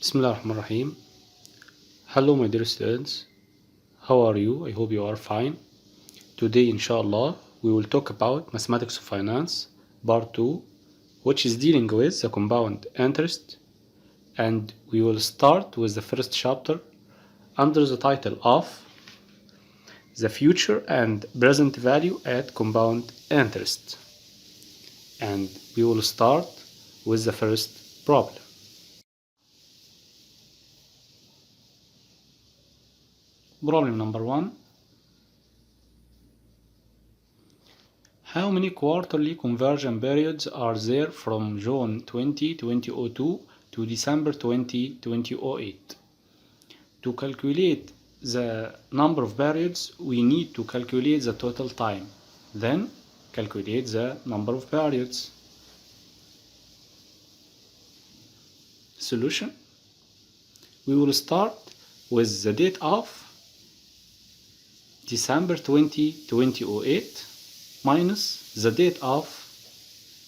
Bismillah ar-Rahman ar-Rahim. Hello my dear students, how are you? I hope you are fine. Today inshallah we will talk about Mathematics of Finance part 2, which is dealing with the compound interest, and we will start with the first chapter under the title of the future and present value at compound interest, and we will start with the first problem. Problem number 1. How many quarterly conversion periods are there from June 2002 to December 2008? To calculate the number of periods, we need to calculate the total time. Then calculate the number of periods. Solution. We will start with the date of December 2008 minus the date of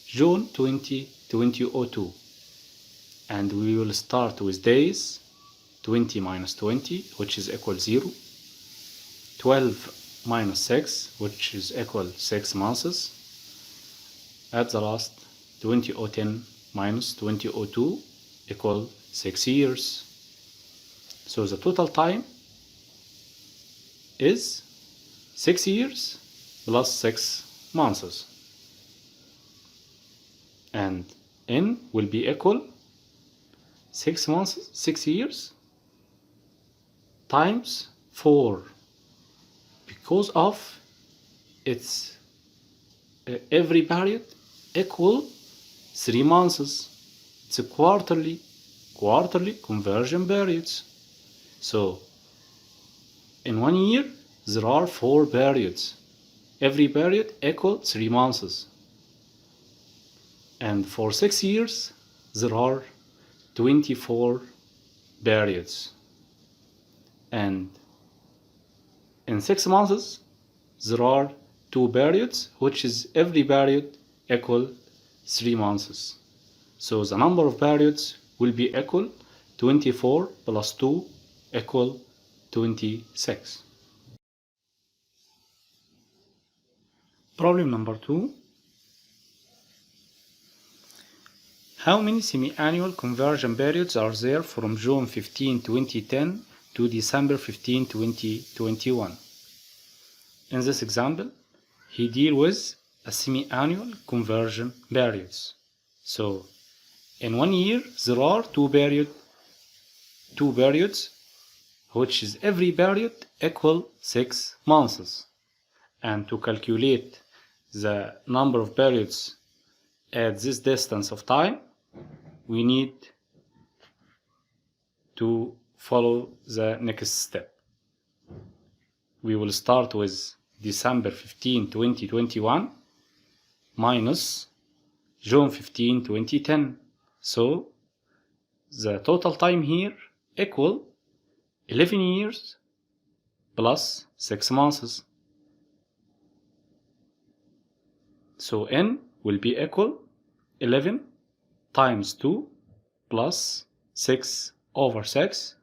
June 2002, and we will start with days. 20 minus 20, which is equal 0, 12 minus 6, which is equal 6 months. At the last, 2010 minus 2002 equal 6 years. So the total time is 6 years plus 6 months, and n will be equal 6 months, 6 years times 4, because of its every period equal 3 months. It's a quarterly conversion periods. So in 1 year there are 4 periods. Every period equal 3 months. And for 6 years there are 24 periods. And in 6 months there are 2 periods, which is every period equal 3 months. So the number of periods will be equal 24 plus 2 equal 26. Problem number 2. How many semi-annual conversion periods are there from June 15, 2010 to December 15, 2021? In this example, he deals with a semi-annual conversion periods. So in 1 year there are 2 periods, which is every period equal 6 months. And to calculate the number of periods at this distance of time, we need to follow the next step. We will start with December 15, 2021 minus June 15, 2010. So the total time here equal 11 years plus 6 months. So n will be equal 11 times 2 plus 6 over 6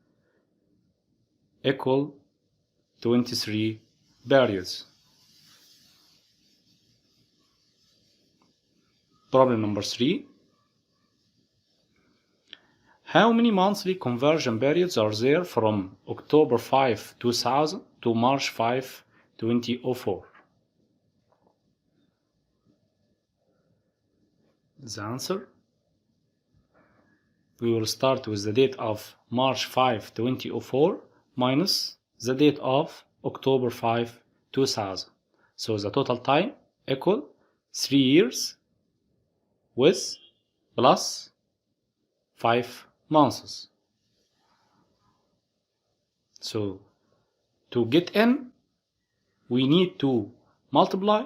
equal 23 periods. Problem number 3. How many monthly conversion periods are there from October 5, 2000 to March 5, 2004? The answer. We will start with the date of March 5, 2004 minus the date of October 5, 2000. So the total time equal 3 years with plus 5 months. So to get n, we need to multiply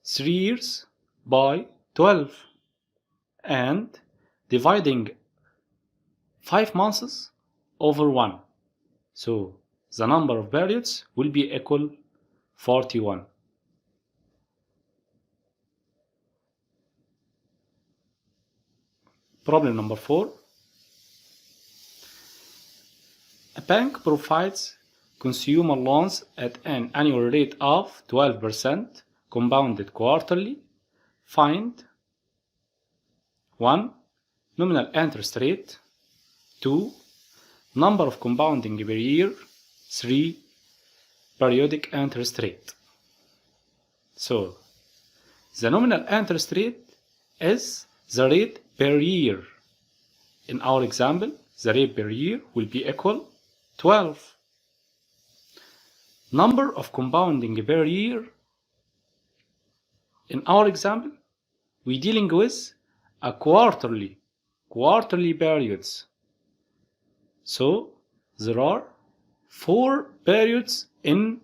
3 years by 12 and dividing 5 months over 1. So the number of periods will be equal 41. Problem number 4. A bank provides consumer loans at an annual rate of 12% compounded quarterly. Find 1. Nominal interest rate. 2. Number of compounding per year. 3. Periodic interest rate. So, the nominal interest rate is the rate per year. In our example, the rate per year will be equal 12. Number of compounding per year. In our example, we're dealing with a quarterly periods. So there are 4 periods in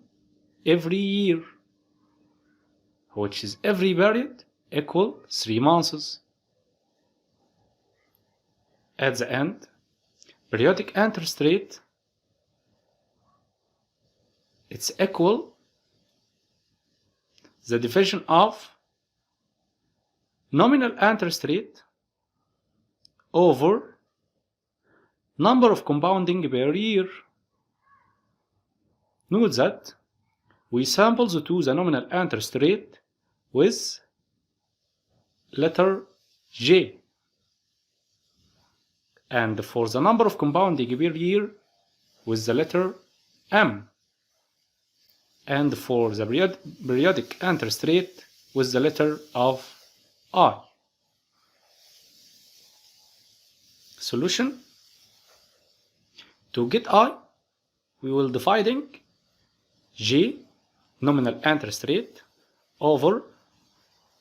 every year, which is every period equal 3 months. At the end, periodic interest rate, it's equal the division of nominal interest rate over number of compounding per year. Note that we sample to the nominal interest rate with letter J, and for the number of compounding per year with the letter M, and for the periodic interest rate with the letter of I. Solution: to get I, we will dividing J, nominal interest rate, over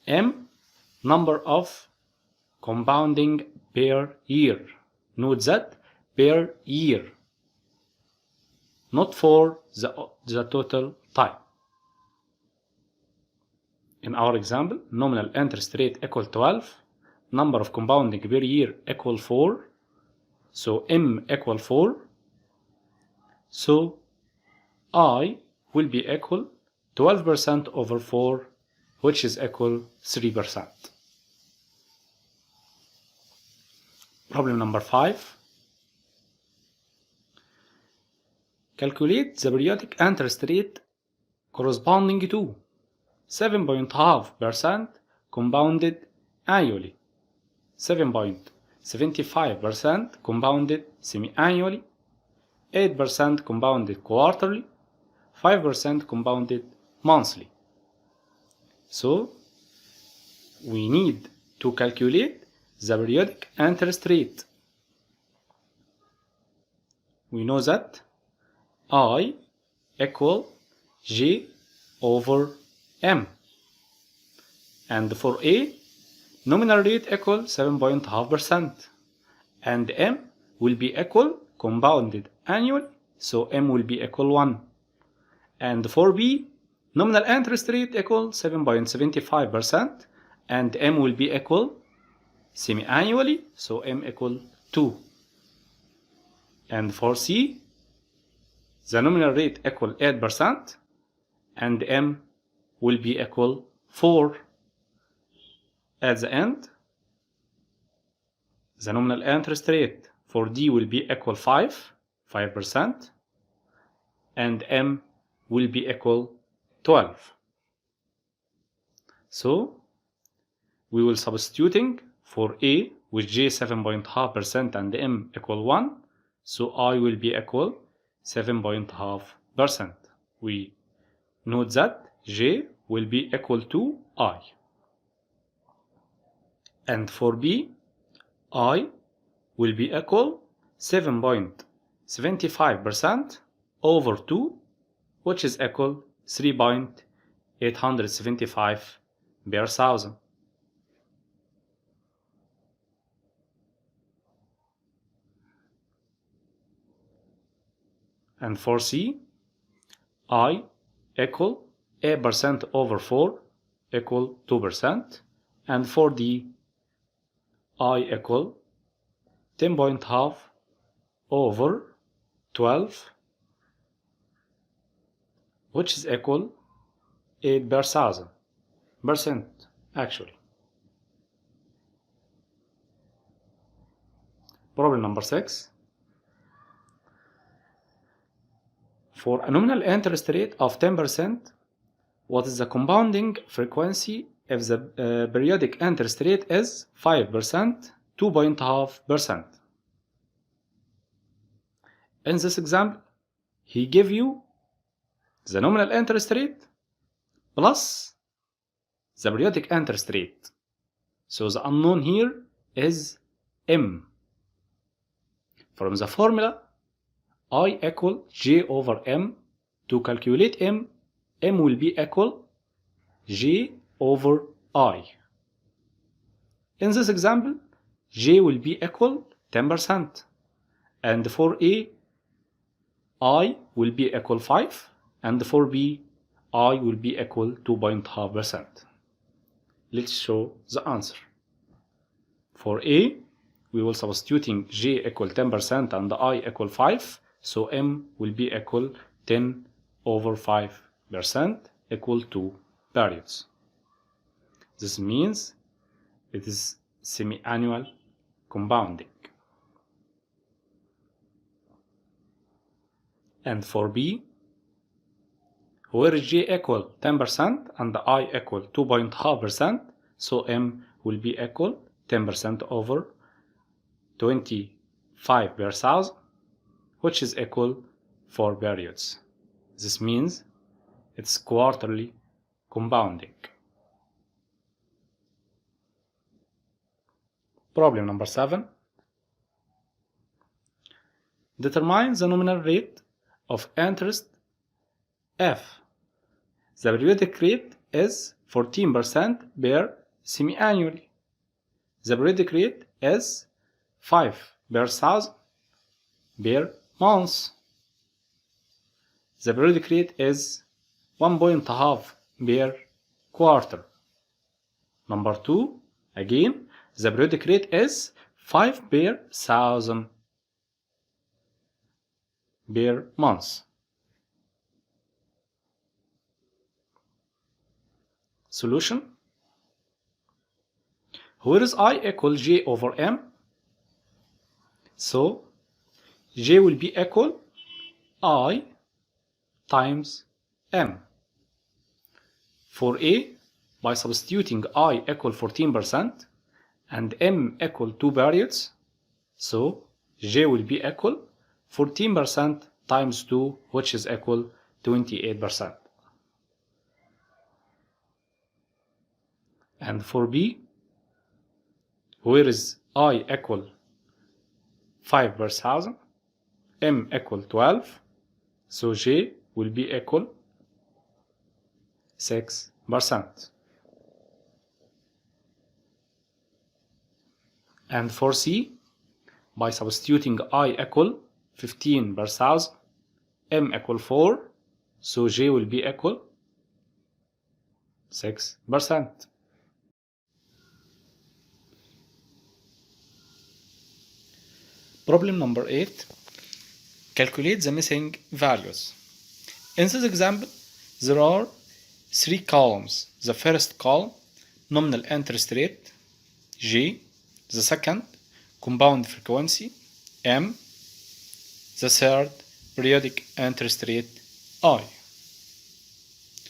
M, number of compounding per year. Note that per year, not for the total time. In our example, nominal interest rate equal 12, number of compounding per year equal 4, so M equal 4, so I will be equal 12% over 4, which is equal 3%. Problem number 5. Calculate the periodic interest rate corresponding to 7.5% compounded annually, 7.75% compounded semi-annually, 8% compounded quarterly, 5% compounded monthly. So we need to calculate the periodic interest rate. We know that I equal J over M, and for A, nominal rate equal 7.5%, and M will be equal compounded annually, so M will be equal 1. And for B, nominal interest rate equal 7.75%, and M will be equal semi-annually, so M equal 2. And for C, the nominal rate equal 8%, and M will be equal 4. At the end, the nominal interest rate for D will be equal 5%, and M will be equal 12. So we will substituting for A with J 7.5% and M equal 1, so I will be equal 7.5%. We note that J will be equal to I. And for B, I will be equal 7.75% over 2, which is equal 3.875 per thousand. And for C, I equal 8% over 4 equal 2%, and for D, I equal 10.5 over 12, which is equal 8 per thousand percent actually. Problem number 6. For a nominal interest rate of 10%, what is the compounding frequency if the periodic interest rate is 5%, 2.5%? In this example, he gave you the nominal interest rate plus the periodic interest rate. So the unknown here is M. From the formula, I equal J over M. To calculate M, M will be equal J over I. In this example, J will be equal 10%. And for A, I will be equal 5. And for B, I will be equal 2.5%. Let's show the answer. For A, we will substituting J equal 10% and I equal 5. So M will be equal 10 over 5% equal to periods. This means it is semi-annual compounding. And for B, where J equal 10% and I equal 2.5%, so M will be equal 10% over 25 per thousand, which is equal 4 periods. This means it's quarterly compounding. Problem number 7. Determine the nominal rate of interest if the periodic rate is 14% per semi-annually. The periodic rate is 5 per thousand per month. The periodic rate is 1.5 per quarter. Number 2, again, the periodic rate is 5 per thousand per month. Solution. Where is I equal J over M? So J will be equal I times M. For A, by substituting I equal 14% and M equal 2 periods, so J will be equal 14% times 2, which is equal 28%. And for B, where is I equal 5 per thousand, M equal 12, so J will be equal 6%. And for C, by substituting I equal 15 per thousand, M equal 4, so J will be equal 6%. Problem number 8. Calculate the missing values. In this example, there are 3 columns. The first column, nominal interest rate, J. The second, compound frequency, M. The third, periodic interest rate, I.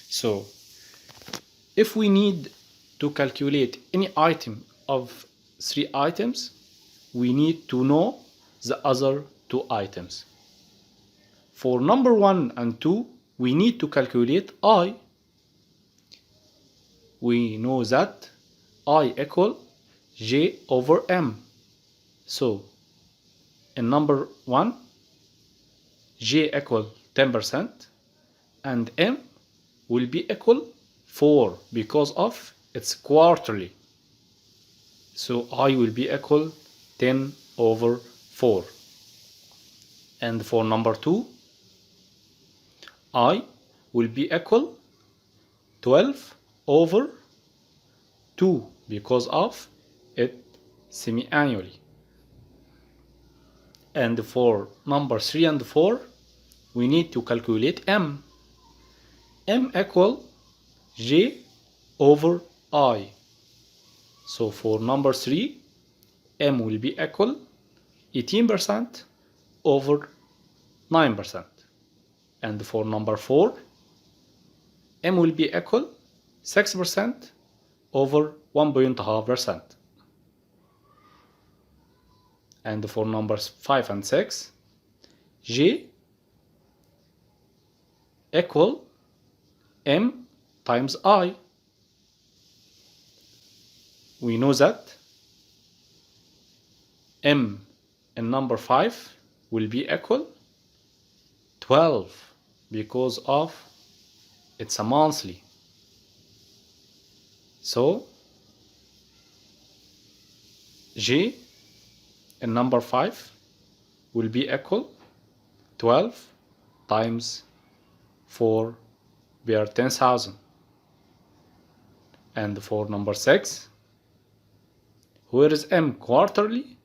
So, if we need to calculate any item of 3 items, we need to know the other 2 items. For number 1 and 2, we need to calculate I. We know that I equal J over M. So, in number 1, J equal 10% and M will be equal 4 because of it's quarterly. So, I will be equal 10 over 4. And for number 2, I will be equal 12 over 2 because of it semi-annually. And for number 3 and 4, we need to calculate M. M equal J over I. So for number 3, M will be equal 18% over 9%. And for number 4, m will be equal 6% over 1.5%. And for numbers 5 and 6, j equal m times I. We know that m in number 5 will be equal 12 because of it's a monthly. So j in number 5 will be equal 12 times 4 per 10,000. And for number 6, where is m quarterly?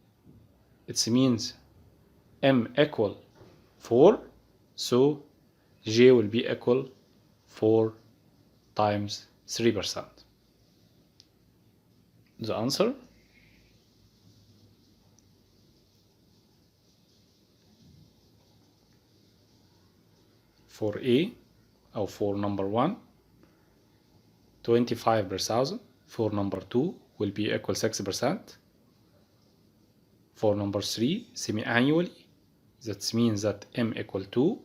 It means m equal 4, so j will be equal 4 times 3%. The answer? For A, or for number 1, 25 per thousand. For number 2 will be equal 6%. For number 3, semi-annually, that means that m equal 2.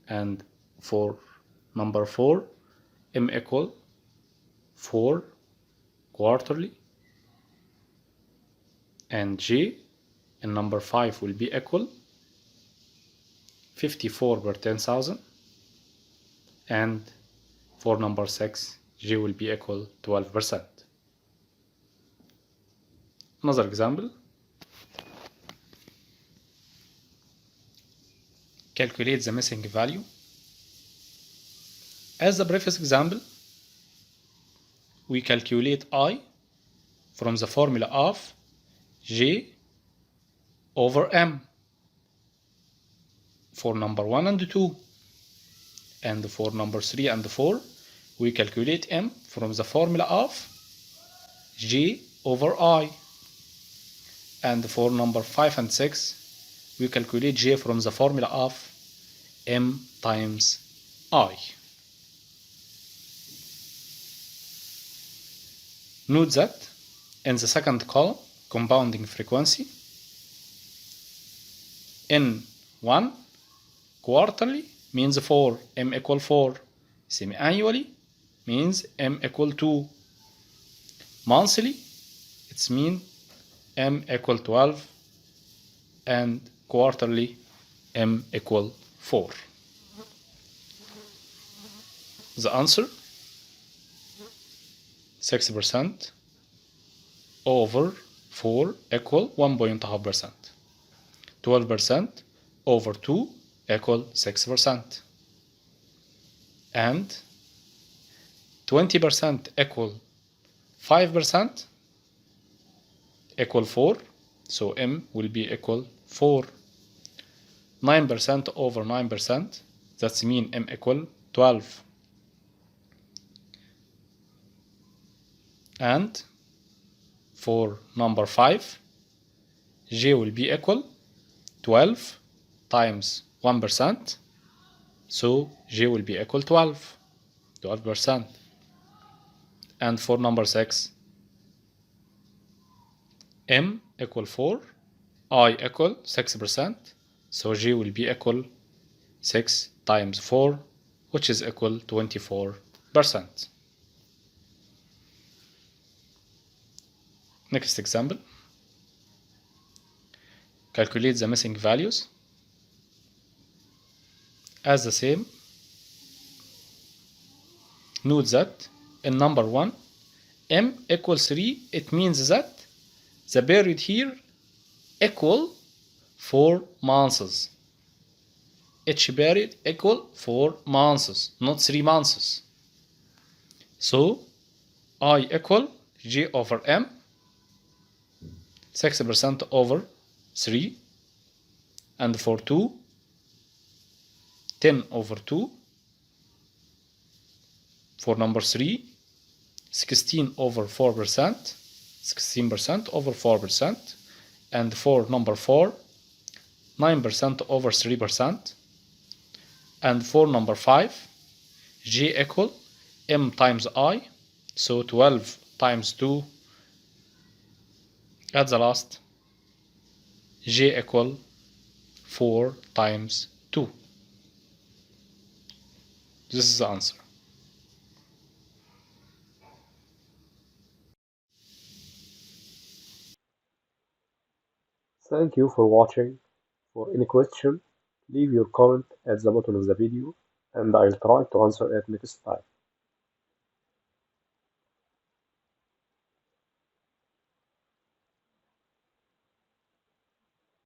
And for number 4, m equal 4 quarterly. And j in number 5 will be equal 54 per 10,000. And for number 6, j will be equal 12%. Another example. Calculate the missing value. As the previous example, we calculate I from the formula of j over m for number 1 and 2. And for number 3 and 4, we calculate m from the formula of j over I. And for number 5 and 6, we calculate j from the formula of m times I. Note that in the second column, compounding frequency, N1 quarterly means 4, m equal 4. Semi-annually means m equal 2. Monthly, it's mean m equal 12. And quarterly, m equal 4. The answer, 6% over 4 equal 1.5%. 12% over 2 equal 6%. And 20% equal 5% equal 4. So m will be equal 4. 9% over 9%, that's mean m equal 12. And for number 5, j will be equal 12 times 1%, so j will be equal 12%. And for number 6, m equal 4, I equal 6%, so j will be equal 6 times 4, which is equal 24%. Next example. Calculate the missing values. As the same, note that in number 1, m equals 3, it means that the period here equal 4 months. Each period equal 4 months, not 3 months. So I equal j over m, 6% over 3, and for 2, 10 over 2. For number 3, 16 over 4%, 16% over 4. And for number 4, 9% over 3%. And for number 5, J equal M times I, so 12 times 2 at the last, J equal 4 times 2. This is the answer. Thank you for watching. For any question, leave your comment at the bottom of the video and I'll try to answer it next time.